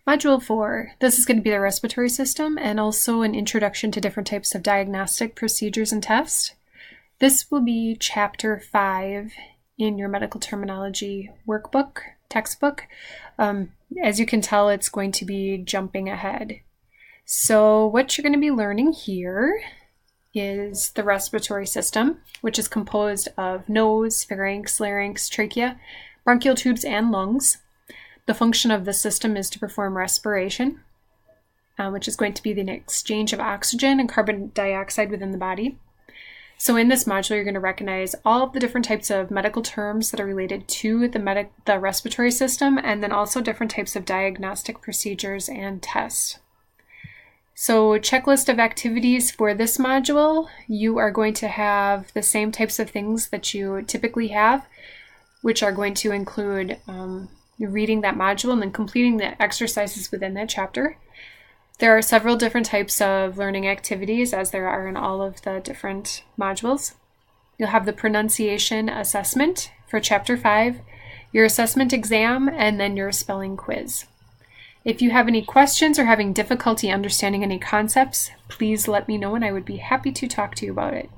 Module 4, this is going to be the respiratory system and also an introduction to different types of diagnostic procedures and tests. This will be Chapter 5 in your medical terminology workbook, textbook. As you can tell, it's going to be jumping ahead. So what you're going to be learning here is the respiratory system, which is composed of nose, pharynx, larynx, trachea, bronchial tubes, and lungs. The function of the system is to perform respiration, which is going to be the exchange of oxygen and carbon dioxide within the body. So in this module, you're going to recognize all of the different types of medical terms that are related to the respiratory system, and then also different types of diagnostic procedures and tests. So checklist of activities for this module, you are going to have the same types of things that you typically have, which are going to include reading that module and then completing the exercises within that chapter. There are several different types of learning activities, as there are in all of the different modules. You'll have the pronunciation assessment for Chapter 5, your assessment exam, and then your spelling quiz. If you have any questions or having difficulty understanding any concepts, please let me know and I would be happy to talk to you about it.